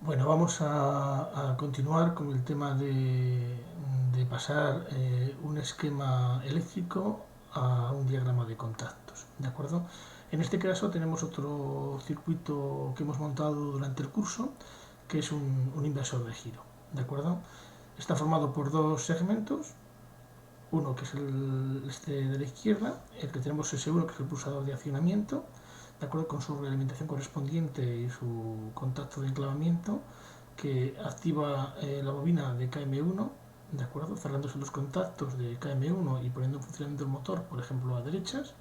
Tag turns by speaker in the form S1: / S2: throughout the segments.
S1: Bueno, vamos a continuar con el tema de pasar un esquema eléctrico a un diagrama de contactos, ¿de acuerdo? En este caso tenemos otro circuito que hemos montado durante el curso, que es un inversor de giro, ¿de acuerdo? Está formado por dos segmentos, uno que es este de la izquierda, el que tenemos el seguro, que es el pulsador de accionamiento, de acuerdo con su realimentación correspondiente y su contacto de enclavamiento, que activa la bobina de KM1, de acuerdo, cerrándose los contactos de KM1 y poniendo en funcionamiento el motor, por ejemplo, a derechas.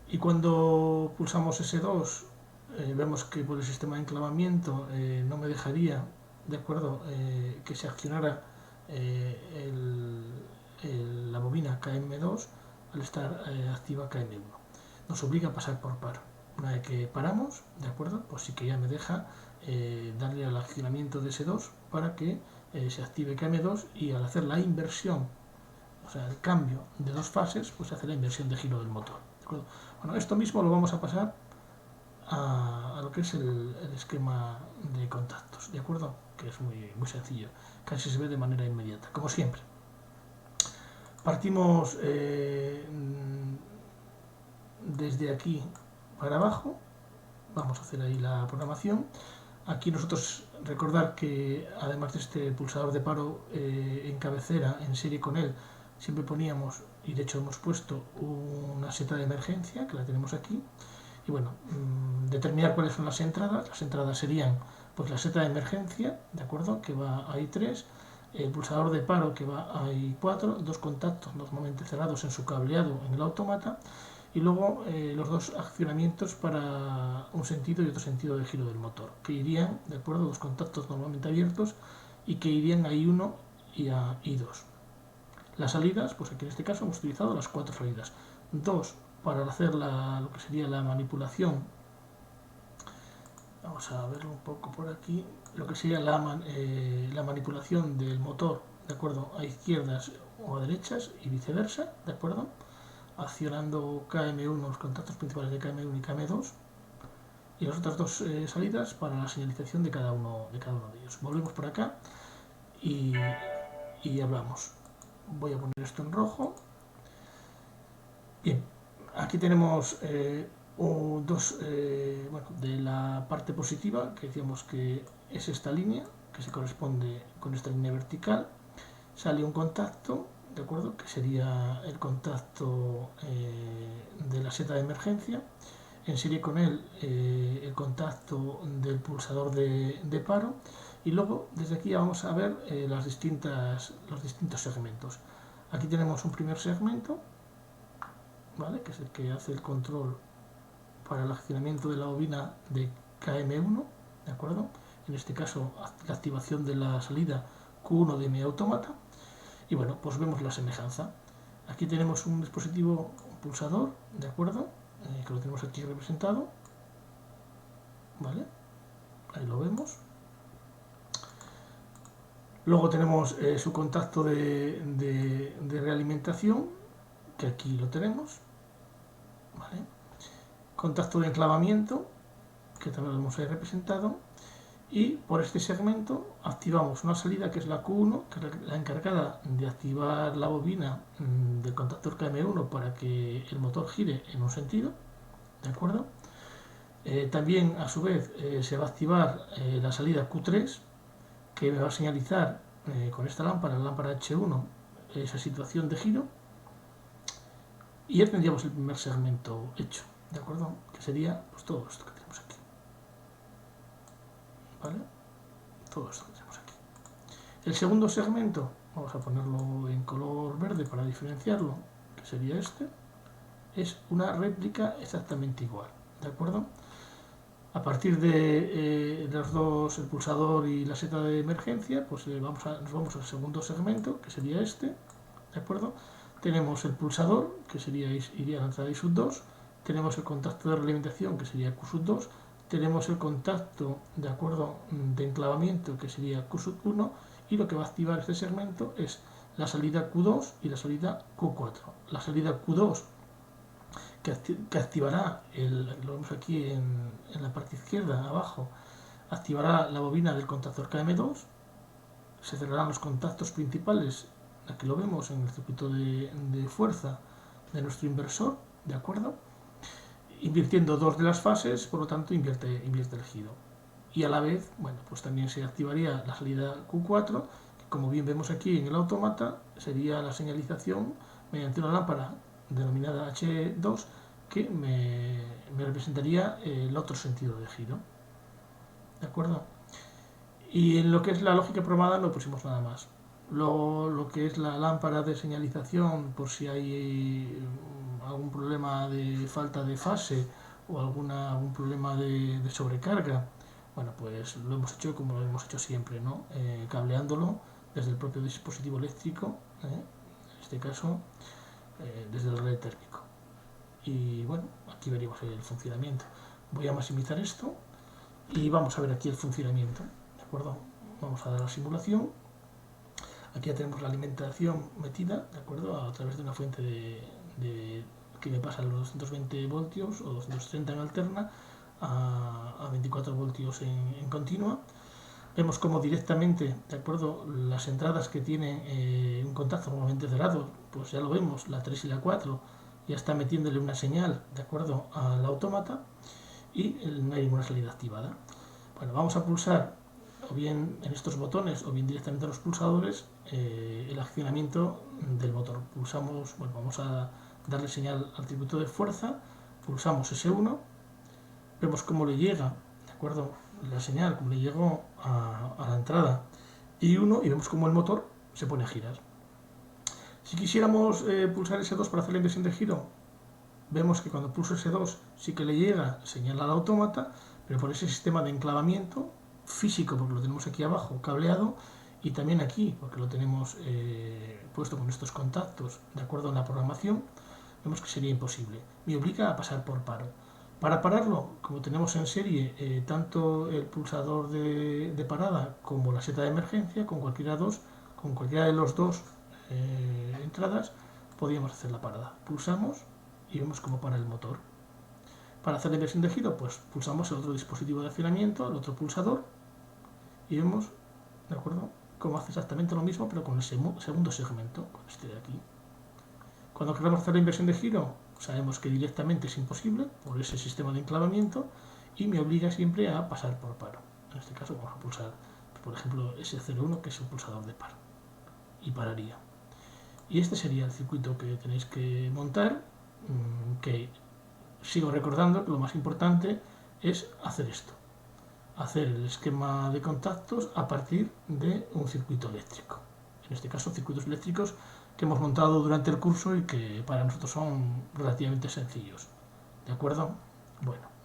S1: Y cuando pulsamos S2, vemos que por el sistema de enclavamiento no me dejaría, de acuerdo, que se accionara la bobina KM2 al estar activa KM1. Nos obliga a pasar por par. Una vez que paramos, de acuerdo, pues sí que ya me deja darle al accionamiento de S2 para que se active KM2 y al hacer la inversión, o sea, el cambio de dos fases, pues se hace la inversión de giro del motor. ¿De acuerdo? Bueno, esto mismo lo vamos a pasar a lo que es el esquema de contactos, ¿de acuerdo? Que es muy sencillo, casi se ve de manera inmediata, como siempre. Partimos desde aquí para abajo, vamos a hacer ahí la programación. Aquí nosotros recordar que además de este pulsador de paro en cabecera, en serie con él, siempre poníamos, y de hecho hemos puesto una seta de emergencia, que la tenemos aquí. Y bueno, determinar cuáles son las entradas. Las entradas serían pues la seta de emergencia, ¿de acuerdo? Que va a I3, el pulsador de paro que va a I4, dos contactos normalmente cerrados en su cableado en el autómata, y luego los dos accionamientos para un sentido y otro sentido de giro del motor, que irían, de acuerdo, dos contactos normalmente abiertos y que irían a I1 y a I2. Las salidas, pues aquí en este caso hemos utilizado las cuatro salidas. Dos para hacer lo que sería la manipulación. Vamos a verlo un poco por aquí. Lo que sería la manipulación del motor, de acuerdo, a izquierdas o a derechas y viceversa, de acuerdo, accionando KM1, los contactos principales de KM1 y KM2, y las otras dos salidas para la señalización de cada uno de ellos. Volvemos por acá y hablamos. Voy a poner esto en rojo. Bien, aquí tenemos dos, bueno, de la parte positiva, que decíamos que es esta línea, que se corresponde con esta línea vertical. Sale un contacto, ¿de acuerdo? Que sería el contacto de la seta de emergencia. En serie con él el contacto del pulsador de paro. Y luego desde aquí vamos a ver los distintos segmentos. Aquí tenemos un primer segmento, ¿vale? Que es el que hace el control para el accionamiento de la bobina de KM1, ¿de acuerdo? En este caso, la activación de la salida Q1 de mi autómata. Y bueno, pues vemos la semejanza. Aquí tenemos un dispositivo, un pulsador, ¿de acuerdo? Que lo tenemos aquí representado, ¿vale? Ahí lo vemos. Luego tenemos su contacto de realimentación, que aquí lo tenemos, ¿vale? Contacto de enclavamiento, que también lo hemos representado, y por este segmento activamos una salida que es la Q1, que es la encargada de activar la bobina del contactor KM1 para que el motor gire en un sentido, ¿de acuerdo? También a su vez se va a activar la salida Q3, que me va a señalizar con esta lámpara, la lámpara H1, esa situación de giro, y ya tendríamos el primer segmento hecho, ¿de acuerdo? Que sería pues todo esto que tenemos aquí, ¿vale? Todo esto que tenemos aquí. El segundo segmento, vamos a ponerlo en color verde para diferenciarlo, que sería este, es una réplica exactamente igual, ¿de acuerdo? A partir de los dos, el pulsador y la seta de emergencia, pues nos vamos al segundo segmento, que sería este, ¿de acuerdo? Tenemos el pulsador, que iría a la entrada I sub 2, tenemos el contacto de realimentación, que sería Q sub 2, tenemos el contacto, de acuerdo, de enclavamiento, que sería Q sub 1, y lo que va a activar este segmento es la salida Q2 y la salida Q4. La salida Q2 que activará, lo vemos aquí en la parte izquierda, abajo, activará la bobina del contactor KM2, se cerrarán los contactos principales, aquí lo vemos en el circuito de fuerza de nuestro inversor, ¿de acuerdo? Invirtiendo dos de las fases, por lo tanto invierte el giro. Y a la vez, bueno, pues también se activaría la salida Q4, que como bien vemos aquí en el autómata, sería la señalización mediante una lámpara denominada H2 que me representaría el otro sentido de giro. ¿De acuerdo? Y en lo que es la lógica programada no pusimos nada más. Lo que es la lámpara de señalización, por si hay algún problema de falta de fase o algún problema de sobrecarga, bueno, pues lo hemos hecho como lo hemos hecho siempre, ¿no? Cableándolo desde el propio dispositivo eléctrico, en este caso desde el relé térmico. Y bueno, aquí veríamos el funcionamiento. Voy a maximizar esto y vamos a ver aquí el funcionamiento, ¿de acuerdo? Vamos a dar la simulación. Aquí ya tenemos la alimentación metida, ¿de acuerdo? A través de una fuente que me pasa los 220 voltios o 230 en alterna a 24 voltios en continua. Vemos como directamente, ¿de acuerdo? Las entradas que tienen un contacto normalmente cerrado, pues ya lo vemos, la 3 y la 4 ya está metiéndole una señal, ¿de acuerdo?, al autómata y no hay ninguna salida activada. Bueno, vamos a pulsar o bien en estos botones o bien directamente en los pulsadores el accionamiento del motor. Pulsamos, bueno, vamos a darle señal al circuito de fuerza, pulsamos S1, vemos cómo le llega, ¿de acuerdo?, la señal, como le llegó a la entrada I1 y vemos cómo el motor se pone a girar. Si quisiéramos pulsar S2 para hacer la inversión de giro, vemos que cuando pulso S2 sí que le llega señal al autómata, pero por ese sistema de enclavamiento físico, porque lo tenemos aquí abajo cableado, y también aquí, porque lo tenemos puesto con estos contactos, de acuerdo a la programación, vemos que sería imposible. Me obliga a pasar por paro. Para pararlo, como tenemos en serie tanto el pulsador de parada como la seta de emergencia, con cualquiera de los dos entradas, podríamos hacer la parada. Pulsamos y vemos cómo para el motor. Para hacer la inversión de giro, pues pulsamos el otro dispositivo de accionamiento, el otro pulsador, y vemos, ¿de acuerdo?, cómo hace exactamente lo mismo, pero con el segundo segmento, con este de aquí. Cuando queramos hacer la inversión de giro, sabemos que directamente es imposible por ese sistema de enclavamiento y me obliga siempre a pasar por paro. En este caso vamos a pulsar, por ejemplo, S01, que es el pulsador de paro, y pararía. Y este sería el circuito que tenéis que montar, que sigo recordando que lo más importante es hacer esto, hacer el esquema de contactos a partir de un circuito eléctrico. En este caso, circuitos eléctricos que hemos montado durante el curso y que para nosotros son relativamente sencillos. ¿De acuerdo? Bueno.